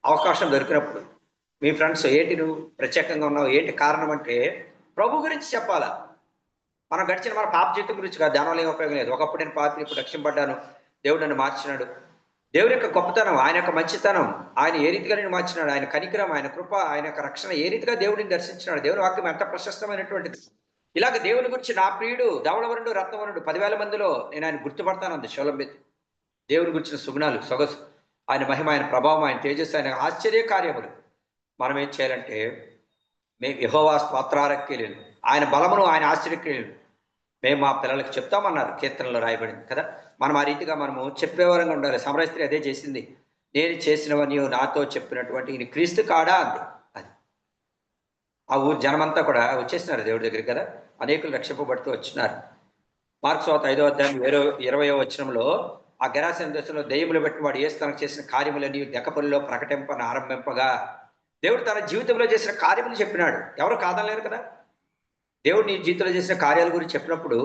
అవకాశం దొరికినప్పుడు. మీ ఫ్రెండ్స్ ఏంటి నువ్వు ప్రత్యేకంగా ఉన్నావు, ఏంటి కారణం అంటే ప్రభు గురించి చెప్పాలా. మనం గడిచిన మన పాప జీవితం గురించి కాదు, దానివల్ల ఏం ఉపయోగం లేదు. ఒకప్పుడు నేను పాపని, ఇప్పుడు రక్షింపడ్డాను, దేవుడు నన్ను మార్చినాడు. దేవుని యొక్క గొప్పతనం, ఆయన యొక్క మంచితనం, ఆయన ఏ రీతిగా నేను మార్చినాడు, ఆయన కనికరం, ఆయన కృప, ఆయన యొక్క రక్షణ, ఏ రీతిగా దేవుడిని దర్శించినాడు. దేవుని వాక్యం ఎంత ప్రశస్తమైనటువంటిది. ఇలాగ దేవుని గురించి నా ప్రియుడు ధవళవరుడు రత్నవరుడు 10,000 మందిలో నేను ఆయన గుర్తుపడతానంది శోలంబెత్తి. దేవుని గురించిన సుగుణాలు, సొగసు, ఆయన మహిమ, ఆయన ప్రభావం, ఆయన తేజస్సు, ఆయన ఆశ్చర్య కార్యములు. మనం ఏం చేయాలంటే మేము యెహోవా స్తోత్రారక్రియలు, ఆయన బలమును, ఆయన ఆశ్చర్యక్రియలు మేము మా పిల్లలకు చెప్తామన్నారు. కీర్తనలో రాయబడింది కదా. మనం ఆ రీతిగా మనము చెప్పేవారంగా ఉండాలి. సమరయ స్త్రీ అదే చేసింది. నేను చేసినవని నాతో చెప్పినటువంటి ఈయన క్రీస్తు కాడా అంది. అది ఆ ఊరు జనమంతా కూడా వచ్చేసినారు దేవుడి దగ్గరికి కదా. అనేకులు రక్షింపబడుతూ వచ్చినారు. మార్క్స్ వార్త 5వ అధ్యాయం 20వ వచనంలో ఆ గెరాసేను దేశంలో దెయ్యములు బట్టి వాడు యేసు తనకు చేసిన కార్యములన్నీ దెక్కపల్లిలో ప్రకటింపని ఆరంభింపగా దేవుడు తన జీవితంలో చేసిన కార్యములు చెప్పినాడు. ఎవరు కాదనలేరు కదా. దేవుడు నీ జీవితంలో చేసిన కార్యాల గురించి చెప్పినప్పుడు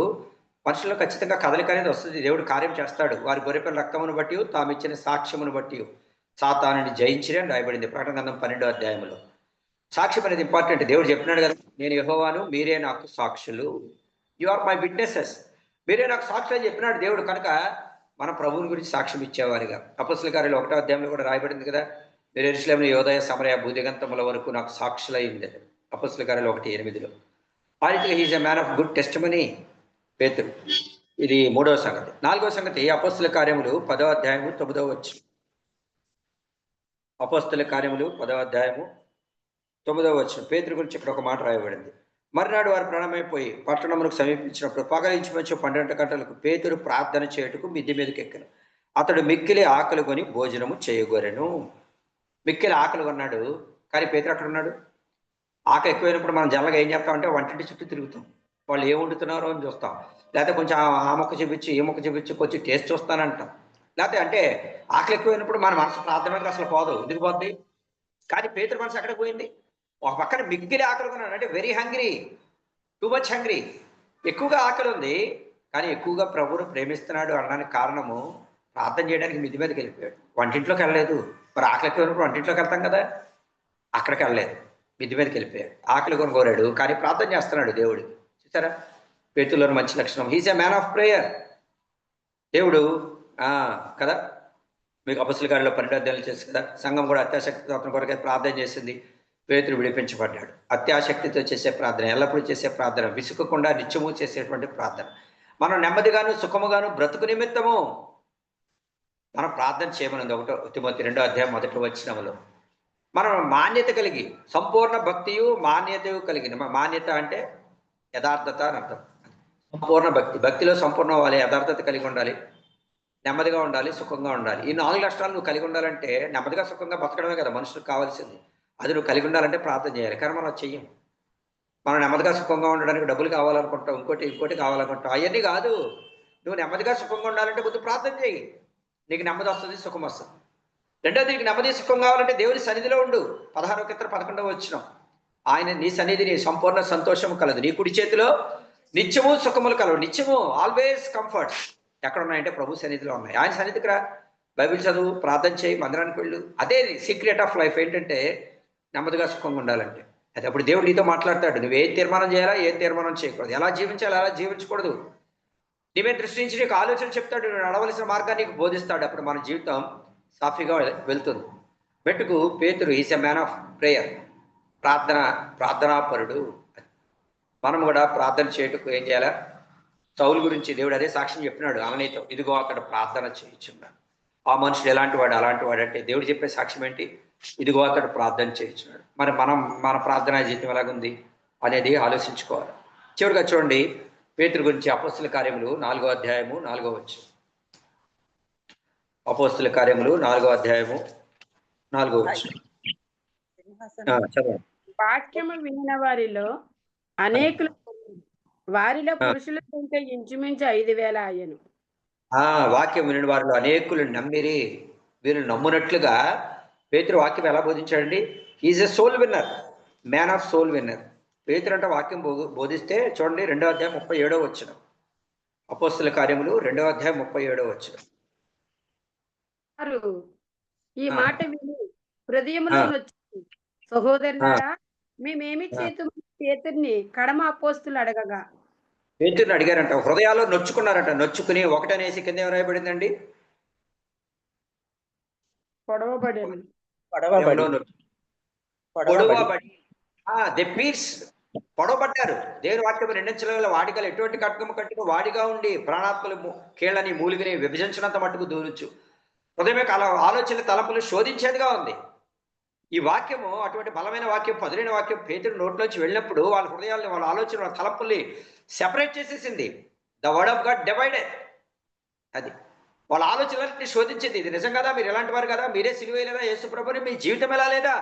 మనుషుల్లో ఖచ్చితంగా కదలిక అనేది వస్తుంది. దేవుడు కార్యం చేస్తాడు. వారి గొర్రెపిల్ల రక్తమును బట్టి, తాము ఇచ్చిన సాక్ష్యమును బట్టి సాతానుని జయించిరి అని రాయబడింది ప్రకటన గ్రంథం 12వ అధ్యాయంలో. సాక్ష్యం అనేది ఇంపార్టెంట్. దేవుడు చెప్పినాడు కదా, నేను యెహోవాను, మీరే నాకు సాక్షులు, యు ఆర్ మై విట్నెసెస్, మీరే నాకు సాక్షులు అని చెప్పినాడు దేవుడు. కనుక మన ప్రభువుని గురించి సాక్ష్యం ఇచ్చేవారిగా. అపొస్తలుల కార్యాలు 1వ అధ్యాయంలో కూడా రాయబడింది కదా, మీరు యెరూషలేములో యోదయ సమరయ భూదిగంతముల వరకు నాకు సాక్షులైంది. అపొస్తలుల కార్యాలు 1:8. ఆ రీతిగా he's a man of good testimony పేతురు. ఇది 3వ సంగతి. 4వ సంగతి అపొస్తలుల కార్యములు 10వ అధ్యాయము 9వ వచనం. అపొస్తలుల కార్యములు 10వ అధ్యాయము 9వ వచనం. పేతురు గురించి ఇక్కడ ఒక మాట రాయబడింది. మర్నాడు వారు ప్రాణమైపోయి పట్టణములకు సమీపించినప్పుడు పగలించుకొచ్చి 12 గంటలకు పేతురు ప్రార్థన చేయుటకు మిద్దె మీదకి ఎక్కాను. అతడు మిక్కిలి ఆకలి కొని భోజనము చేయగోరెను. మిక్కిలి ఆకలి కొన్నాడు, కానీ పేతురు అక్కడ ఉన్నాడు. ఆకలి ఎక్కువైనప్పుడు మనం జనరల్గా ఏం చేస్తామంటే వంటింటి చుట్టూ తిరుగుతాం. వాళ్ళు ఏం వండుతున్నారో అని చూస్తాం. లేకపోతే కొంచెం ఆ మొక్క చూపించి ఈ మొక్క చూపించి కొంచెం టేస్ట్ చూస్తానంటాం. లేకపోతే అంటే ఆకలి ఎక్కువైనప్పుడు మన మనసు ప్రార్థన మీద అసలు పోదు, ఎందుకు పోద్ది? కానీ పేతురు మనసు ఎక్కడికి పోయింది? ఒక పక్కన మిక్కిలి ఆకలి కొన్నాడు, అంటే very hungry, too much hungry, ఎక్కువగా ఆకలి ఉంది. కానీ ఎక్కువగా ప్రభువును ప్రేమిస్తున్నాడు అనడానికి కారణము ప్రార్థన చేయడానికి మిద్ది మీదకి వెళ్ళిపోయాడు. వంటింట్లోకి వెళ్ళలేదు. మరి ఆకలి ఎక్కువైనప్పుడు వంటింట్లోకి వెళ్తాం కదా, అక్కడికి వెళ్ళలేదు, మిద్ది మీదకి వెళ్ళిపోయాడు. ఆకలి కొని కోరాడు, కానీ ప్రార్థన చేస్తున్నాడు దేవుడు. చూసారా పేతురులోని మంచి లక్షణం. He's a man of prayer. దేవుడు కదా, మీకు అపొస్తలుల కార్యాల్లో 12 అధ్యాయాలు చేసి కదా, సంఘం కూడా అత్యాశక్తితో అతని కొరకే ప్రార్థన చేసింది. పేతురు విడిపించబడ్డాడు. అత్యాశక్తితో చేసే ప్రార్థన, ఎల్లప్పుడూ చేసే ప్రార్థన, విసుకకుండా నిత్యము చేసేటువంటి ప్రార్థన. మనం నెమ్మదిగాను సుఖముగాను బ్రతుకు నిమిత్తము మనం ప్రార్థన చేయమనుంది 1 తిమోతి 2వ అధ్యాయం 1వ వచనంలో. మనం మాన్యత కలిగి, సంపూర్ణ భక్తియు మాన్యతయు కలిగిన, మాన్యత అంటే యథార్థత అని అర్థం. సంపూర్ణ భక్తి, భక్తిలో సంపూర్ణ అవ్వాలి, యథార్థత కలిగి ఉండాలి, నెమ్మదిగా ఉండాలి, సుఖంగా ఉండాలి. ఈ 4 లక్షణాలు నువ్వు కలిగి ఉండాలంటే నెమ్మదిగా సుఖంగా బతకడమే కదా మనుషులకు కావాల్సింది. అది నువ్వు కలిగి ఉండాలంటే ప్రార్థన చేయాలి. కానీ మనం చెయ్యం. మనం నెమ్మదిగా సుఖంగా ఉండడానికి డబ్బులు కావాలనుకుంటాం, ఇంకోటి కావాలనుకుంటాం. అవన్నీ కాదు. నువ్వు నెమ్మదిగా సుఖంగా ఉండాలంటే ముందు ప్రార్థన చేయి, నీకు నెమ్మది వస్తుంది, సుఖం వస్తుంది. రెండోది, నీకు నెమ్మది సుఖం కావాలంటే దేవుని సన్నిధిలో ఉండు. 16వ కీర్తన 11వ వచనం, ఆయన నీ సన్నిధిని సంపూర్ణ సంతోషము కలదు, నీ కుడి చేతిలో నిత్యము సుఖములు కలవు. నిత్యము, ఆల్వేస్ కంఫర్ట్స్ ఎక్కడ ఉన్నాయంటే ప్రభు సన్నిధిలో ఉన్నాయి. ఆయన సన్నిధికి రా, బైబిల్ చదువు, ప్రార్థన చేయి, మందిరానికి వెళ్ళు. అదే సీక్రెట్ ఆఫ్ లైఫ్. ఏంటంటే నెమ్మదిగా సుఖంగా ఉండాలంటే అది. అప్పుడు దేవుడు నీతో మాట్లాడతాడు. నువ్వు ఏం తీర్మానం చేయాలా, ఏం తీర్మానం చేయకూడదు, ఎలా జీవించాలి, ఎలా జీవించకూడదు. నీ మీద దృష్టి నుంచి నీకు ఆలోచన చెప్తాడు, నువ్వు నడవలసిన మార్గాన్ని నీకు బోధిస్తాడు. అప్పుడు మన జీవితం సాఫీగా వెళ్తుంది. మెట్టుకు పేతురు is a man of prayer. ప్రార్థనాపరుడు. మనం కూడా ప్రార్థన చేయటకు ఏం చేయాలా? సౌలు గురించి దేవుడు అదే సాక్ష్యం చెప్పినాడు అననీతో, ఇదిగో అక్కడ ప్రార్థన చేయించున్నాడు. ఆ మనుషుడు ఎలాంటి వాడు, అలాంటి వాడు అంటే దేవుడు చెప్పే సాక్ష్యం ఏంటి? ఇదిగో అతడు ప్రార్థన చేయించున్నాడు. మరి మన ప్రార్థనా జీవితం ఎలాగుంది అనేది ఆలోచించుకోవాలి. చివరిగా చూడండి పేతురు గురించి అపొస్తలుల కార్యములు 4వ అధ్యాయము 4వ వచనం. అపొస్తలుల కార్యములు 4వ అధ్యాయము 4వ వచనం. చదవండి. వాక్యము వినిన వారిలో అనేకులు వారిలో ఆ, పురుషుల సంఖ్య ఇంచుమించు 5,000 అయ్యను. వాక్యం విని వారిలో అనేకులు నమ్మిరి. వీరు నమ్మునట్లుగా పేతురు వాక్యం ఎలా బోధించాడండి? Is a soul winner, man of soul winner. పేతురు అంటే వాక్యం బోధిస్తే చూడండి 2వ అధ్యాయం 37వ వచనం. అపోస్తల కార్యములు 2వ అధ్యాయం 37వ వచనం. వారు ఈ ఆ, మాట విని ఆ, హృదయంలో నొచ్చి, సహోదరులారా మేమేమి ఆ. చేతుము పేతుర్ని కడమ అపోస్తులు అడగగా, పేతురుని అడిగారంట, హృదయాల్లో నొచ్చుకున్నారంట. నొచ్చుకుని ఒకటనేసి కింద ఏం రాయబడిందండి? పొడవబడెను. పడవబడి ఏమనో పడవబడి పొడవబడి దే పీర్స్, పొడవబడ్డారు. దేవుని వాక్యం రెండించల వాడికలు ఎటువంటి కట్కము కట్టుకు వాడిగా ఉండి ప్రాణాత్మలు కీళ్ళని మూలిగిని విభజించినంత మట్టుకు దూరొచ్చు. హృదయం యొక్క ఆలోచన తలంపులు శోధించేదిగా ఉంది. ఈ వాక్యము అటువంటి బలమైన వాక్యం, పదులైన వాక్యం పేతురు నోట్లోంచి వెళ్ళినప్పుడు వాళ్ళ హృదయాల్ని, వాళ్ళ ఆలోచన, వాళ్ళ తలంపుల్ని సెపరేట్ చేసేసింది. The word of God divided. అది వాళ్ళ ఆలోచనలన్నింటినీ శోధించింది. ఇది నిజం కదా, మీరు ఎలాంటి వారు కదా, మీరే సిలువేయలేదా యేసు ప్రభుని, మీ జీవితం ఎలా లేదా,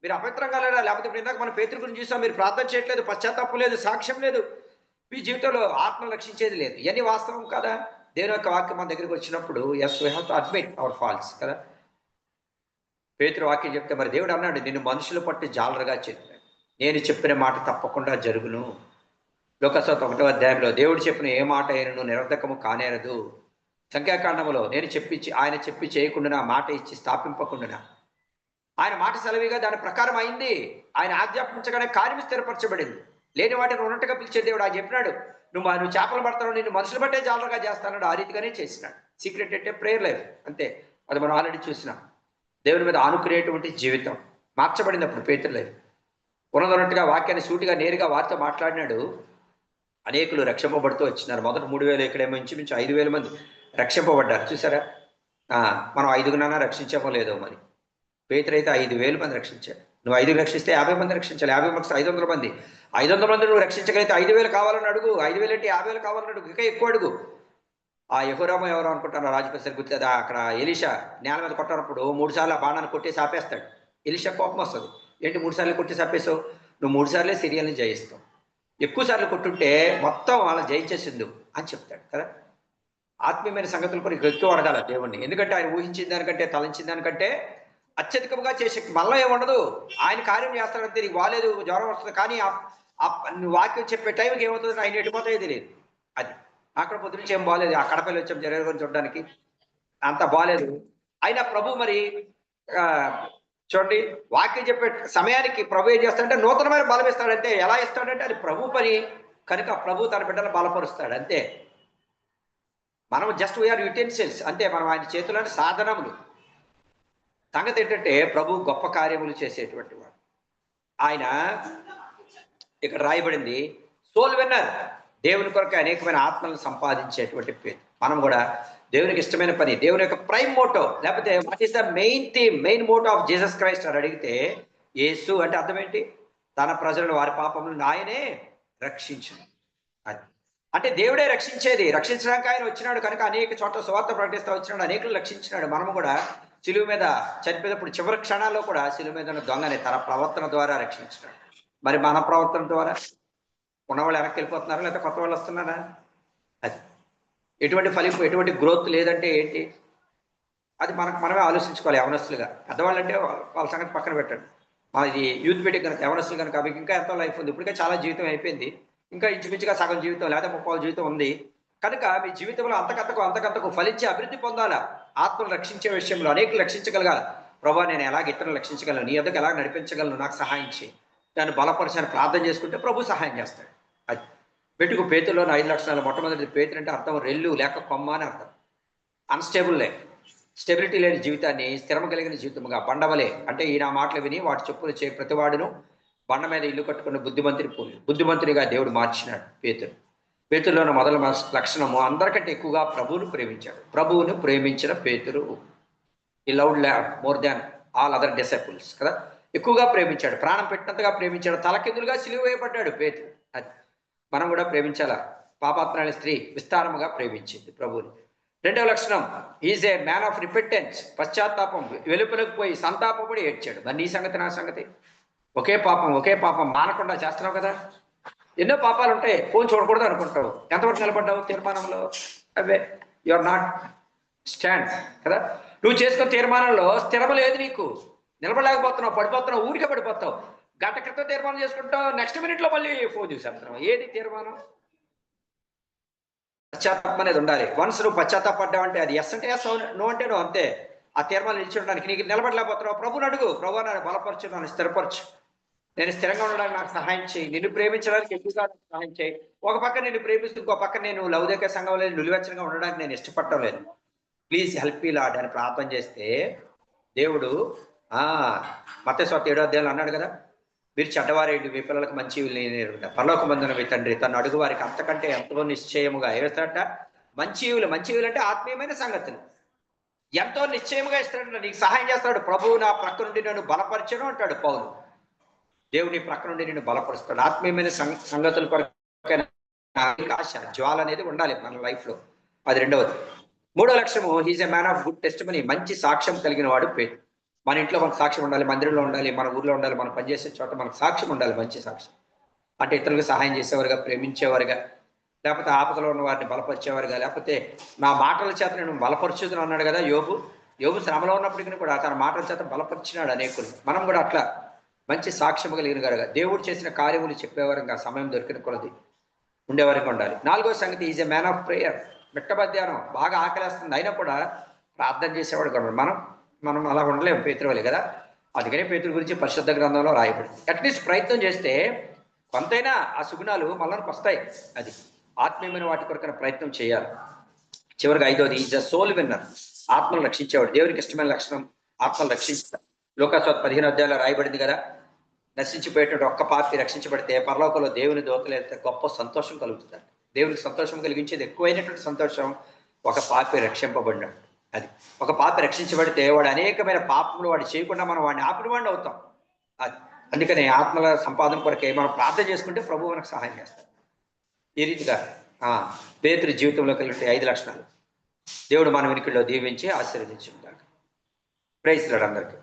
మీరు అపవిత్రంగా లేరా, లేకపోతే ఇప్పుడు ఇందాక మనం పేతురు గురించి చూసాం, మీరు ప్రార్థన చేయట్లేదు, పశ్చాత్తాపం లేదు, సాక్ష్యం లేదు, మీ జీవితంలో ఆత్మ రక్షించేది లేదు. ఇవన్నీ వాస్తవం కదా. దేవుని యొక్క వాక్యం మన దగ్గరికి వచ్చినప్పుడు as we have to admit our faults కదా. పేతురు వాక్యం చెప్తే మరి దేవుడు అన్నాడు, నిన్ను మనుషులు పట్టి జాలరుగా చెప్పాడు, నేను చెప్పిన మాట తప్పకుండా జరుగును. లోకస్వార్త 1వ అధ్యాయంలో దేవుడు చెప్పిన ఏ మాట అయినను నిరర్ధకము కానేరదు. సంఖ్యాకాండములో ఆయన చెప్పి చేయకుండా మాట ఇచ్చి స్థాపింపకుండా ఆయన మాట సెలవిగా దాని ప్రకారం అయింది. ఆయన ఆజ్ఞాపించగానే కార్యం స్థిరపరచబడింది. లేని వాటిని ఉన్నట్టుగా పిలిచే దేవుడు ఆయన చెప్పినాడు, నువ్వు చేపలు పడతావు, నిన్ను మనుషులు బట్టే జాలరుగా చేస్తాడు. ఆ రీతిగానే చేసినాడు. సీక్రెట్ అంటే ప్రేయర్ లైఫ్, అంతే. అది మనం ఆల్రెడీ చూసినాం. దేవుని మీద ఆనుకునేటువంటి జీవితం మార్చబడింది అప్పుడు పేతురు లైఫ్. ఉన్నదన్నట్టుగా వాక్యాన్ని సూటిగా నేరుగా వారితో మాట్లాడినాడు. అనేకులు రక్షింపబడుతూ వచ్చినారు. మొదట 3,000, ఇక్కడేమో ఇంచుమించు 5,000 మంది రక్షింపబడ్డారు. చూసారా, మనం 5గునన్నా రక్షించామో లేదో మరి. పేతురు అయితే 5,000 మంది రక్షించాడు. నువ్వు 5 రక్షిస్తే 50 మంది రక్షించాలి. 50 మంది 500 మంది. 500 మంది నువ్వు రక్షించగలిగితే 5,000 కావాలని అడుగు. 5,000 అంటే 50,000 కావాలని అడుగు, ఇంకా ఎక్కువ అడుగు. ఆ యెహోరాము ఎవరో అనుకుంటాను, రాజుపరిసరి గుర్తుంది. అక్కడ ఎలీషా నేల మీద కొట్టినప్పుడు 3 సార్లు ఆ బాణాన్ని కొట్టేసి ఆపేస్తాడు. ఎలీషా కోపం వస్తుంది. ఏంటి 3 సార్లు కొట్టేసి ఆపేసావు? నువ్వు 3 సార్లే సిరియల్ని జయిస్తావు, ఎక్కువ సార్లు కొట్టుంటే మొత్తం వాళ్ళని జయించేసిండు అని చెప్తాడు కదా. ఆత్మీయమైన సంగతులు కూడా ఎక్కువ అడగాల దేవుణ్ణి. ఎందుకంటే ఆయన ఊహించిన దానికంటే, తలంచిన దానికంటే అత్యధికంగా చేసే మళ్ళీ ఏముండదు. ఆయన కార్యం చేస్తాడంతే. నీకు బాగాలేదు, జ్వరం వస్తుంది, కానీ నువ్వు వాక్యం చెప్పే టైంకి ఏమవుతుంది, ఆయన ఎటుపోతాయో తెలియదు. అది అక్కడ పొద్దునుంచి ఏం బాగాలేదు, ఆ కడపల్లి వచ్చాం జరగ గురించి చూడడానికి, అంత బాగాలేదు. అయినా ప్రభు మరి చూడండి, వాక్యం చెప్పే సమయానికి ప్రభు ఏం చేస్తాడంటే నూతనమైన బలం ఇస్తాడంటే. ఎలా ఇస్తాడంటే అది ప్రభు పని కనుక ప్రభు తన బిడ్డలను బలపరుస్తాడు అంతే. మనం జస్ట్ వీఆర్ యుటెన్సిల్స్ అంతే. మనం ఆయన చేతుల్లోని సాధనములు. సంగతి ఏంటంటే ప్రభు గొప్ప కార్యములు చేసేటువంటి వాడు. ఆయన ఇక్కడ రాయబడింది సోల్ విన్నర్, దేవుని కొరకు అనేకమైన ఆత్మలను సంపాదించేటువంటి పేరు. మనం కూడా దేవునికి ఇష్టమైన పని, దేవుని యొక్క ప్రైమ్ మోటో, లేకపోతే what is the main theme, main motto of Jesus Christ అని అడిగితే, యేసు అంటే అర్థం ఏంటి? తన ప్రజలను వారి పాపములను ఆయనే రక్షించను. అది అంటే దేవుడే రక్షించేది. రక్షించడానికి ఆయన వచ్చినాడు కనుక అనేక చోట్ల సువార్త ప్రకటిస్తూ వచ్చినాడు, అనేకులు రక్షించినాడు. మనము కూడా సిలువ మీద చనిపోయినప్పుడు చివరి క్షణాల్లో కూడా సిలువ మీద ఉన్న దొంగని తన ప్రవర్తన ద్వారా రక్షించినాడు. మరి మన ప్రవర్తన ద్వారా ఉన్నవాళ్ళు వెనక్కి వెళ్ళిపోతున్నారా, లేకపోతే కొత్త వాళ్ళు వస్తున్నారా? అది ఎటువంటి ఫలింపు, ఎటువంటి గ్రోత్ లేదంటే ఏంటి? అది మనమే ఆలోచించుకోవాలి. యవనస్తులుగా పెద్దవాళ్ళు అంటే వాళ్ళ సంగతి పక్కన పెట్టండి. ఇది యూత్ మీటింగ్ కనుక యవనస్తులు కనుక మీకు ఇంకా ఎంతో లైఫ్ ఉంది. ఇప్పటికే చాలా జీవితం అయిపోయింది, ఇంకా ఇంచుమించుగా సగం జీవితం లేదా 30 జీవితం ఉంది. కనుక మీ జీవితంలో అంతకంతకు ఫలించి అభివృద్ధి పొందాలా. ఆత్మను రక్షించే విషయంలో అనేకులు రక్షించగలగాలి. ప్రభా నేను ఎలాగ ఇతరులు రక్షించగలను, నీ ఎదుగు ఎలాగ నడిపించగలను, నాకు సహాయం చేయి, దాన్ని బలపరచని ప్రార్థన చేసుకుంటే ప్రభు సహాయం చేస్తాడు. అది పెట్టుకు పేతుల్లోని 5 లక్షణాలు. మొట్టమొదటి పేతురు అంటే అర్థం రెల్లు లేక కొమ్మ అని అర్థం. అన్స్టేబుల్ లైఫ్, స్టెబిలిటీ లేని జీవితాన్ని స్థిరమ కలిగిన జీవితముగా, బండవలే అంటే ఈయన మాటలు విని వాటి చొప్పున చే ప్రతివాడును బండ మీద ఇల్లు కట్టుకున్న బుద్ధిమంతునిగా దేవుడు మార్చినాడు పేతురు. పేతురులోని మొదటి లక్షణము అందరికంటే ఎక్కువగా ప్రభువును ప్రేమించాడు. ప్రభువును ప్రేమించిన పేతురు ఈ loved more than all other disciples కదా. ఎక్కువగా ప్రేమించాడు, ప్రాణం పెట్టినంతగా ప్రేమించాడు, తలకిందులుగా సిలువ వేయబడ్డాడు పేతురు. అది మనం కూడా ప్రేమించాలా. పాపాత్మైన స్త్రీ విస్తారముగా ప్రేమించింది ప్రభువుని. రెండవ లక్షణం, is a man of repentance, పశ్చాత్తాపం, వెలుపలకు పోయి సంతాపపడి ఏడ్చాడు. మరి నీ సంగతి నా సంగతి ఒకే పాపం మానకుండా చేస్తున్నావు కదా. ఎన్నో పాపాలు ఉంటాయి, ఫోన్ చూడకూడదు అనుకుంటావు, ఎంతవరకు నిలబడ్డావు తీర్మానంలో? అవే యు ఆర్ నాట్ స్టాండ్ కదా. నువ్వు చేసుకున్న తీర్మానంలో స్థిరమ లేదు, నీకు నిలబడలేకపోతున్నావు, పడిపోతున్నావు, ఊరికే పడిపోతావు. గంట క్రితం తీర్మానం చేసుకుంటావు, నెక్స్ట్ మినిట్ లో మళ్ళీ ఫోన్ చూసేస్తున్నావు. ఏది తీర్మానం? పశ్చాత్తాపం అనేది ఉండాలి. వన్స్ నువ్వు పశ్చాత్తాపడ్డావంటే అది ఎస్ అంటే ఎస్, నో అంటే నువ్వు అంతే. ఆ తీర్మానం నిలిచి నీకు నిలబడలేకపోతున్నావు, ప్రభుని అడుగు, ప్రభు నన్ను బలపరచు, నన్ను స్థిరపరచు, నేను స్థిరంగా ఉండడానికి నాకు సహాయం చేయి, నిన్ను ప్రేమించడానికి ఎక్కువగా సహాయం చేయి. ఒక పక్క నేను ప్రేమిస్తూ ఇంకో పక్క నేను లౌకిక సంఘంలో నిలువెచ్చగా ఉండడానికి నేను ఇష్టపడటం లేదు, ప్లీజ్ హెల్ప్ మీ లార్డ్ అని ప్రార్థన చేస్తే దేవుడు మత్తయి 7 అన్నాడు కదా, మీరు చెడ్డవారేంటి, మీ పిల్లలకు మంచి పరలోకమందున మీ తండ్రి తను అడుగు వారికి అంతకంటే ఎంతో నిశ్చయముగా ఏస్తాడట మంచి అంటే ఆత్మీయమైన సంగతులు ఎంతో నిశ్చయముగా ఇస్తాడు, నీకు సహాయం చేస్తాడు. ప్రభువు నా ప్రక్క నుండి నన్ను బలపరచను అంటాడు పౌలు. దేవుని ప్రక్క నుండి నిన్ను బలపరుస్తాడు. ఆత్మీయమైన సంగతుల కొరకు ఆశ జ్వాల అనేది ఉండాలి మన లైఫ్ లో. అది రెండవది. మూడో లక్ష్యము, he's a man of good testimony, మంచి సాక్ష్యం కలిగిన వాడు పేతురు. మన ఇంట్లో మనకు సాక్ష్యం ఉండాలి, మందిరంలో ఉండాలి, మన ఊర్లో ఉండాలి, మనం పనిచేసే చోట మనకు సాక్ష్యం ఉండాలి, మంచి సాక్ష్యం. అంటే ఇతరులకు సహాయం చేసేవారుగా, ప్రేమించేవారుగా, లేకపోతే ఆపదలో ఉన్న వారిని బలపరిచేవారుగా, లేకపోతే నా మాటల చేత నేను బలపరచుదని అన్నాడు కదా యోబు శ్రమలో ఉన్నప్పటికీ కూడా తన మాటల చేత బలపరిచినాడు అనేకులు. మనం కూడా అట్లా మంచి సాక్ష్యం కలిగిన గారుగా, దేవుడు చేసిన కార్యములు చెప్పేవారుగా, సమయం దొరికిన కొలది ఉండేవారుగా ఉండాలి. నాలుగో సంగతి, is a man of prayer. మిట్ట మధ్యాహ్నం బాగా ఆకలేస్తుంది అయినా కూడా ప్రార్థన చేసేవాడు కదా. మనం అలా ఉండలేము పేతురు వలె కదా. అందుకనే పేతురు గురించి పరిశుద్ధ గ్రంథంలో రాయబడింది. అట్లీస్ట్ ప్రయత్నం చేస్తే కొంతైనా ఆ సుగుణాలు మనకు వస్తాయి. అది ఆత్మీయమైన వాటి కొరకైనా ప్రయత్నం చేయాలి. చివరిగా ఐదోది, ఈజ్ అ సోల్ విన్నర్, ఆత్మను రక్షించేవాడు. దేవునికి ఇష్టమైన లక్షణం ఆత్మను రక్షించుతాడు. లోకాసు 15 రాయబడింది కదా, నశించిపోయేటువంటి ఒక్క పాపి రక్షించబడితే పరలోకంలో దేవుని దూతలు గొప్ప సంతోషం కలుగుతుంది. దేవునికి సంతోషం కలిగించేది ఎక్కువైనటువంటి సంతోషం ఒక పాపి రక్షింపబడినట్టు. అది ఒక పాపి రక్షించబడితే వాడు అనేకమైన పాపములు వాడు చేయకుండా మనం వాడిని ఆపిన వాడిని అవుతాం. అది అందుకని ఆత్మల సంపాదన కొరకే మనం ప్రార్థన చేసుకుంటే ప్రభువు మనకు సహాయం చేస్తాడు. ఈ రీతిగా పేతురు జీవితంలో కలిగే 5 లక్షణాలు దేవుడు మన వెనుకల్లో దీవించి ఆశీర్వదించుకుంటాడు. ప్రైజ్ లార్డ్ అందరికీ.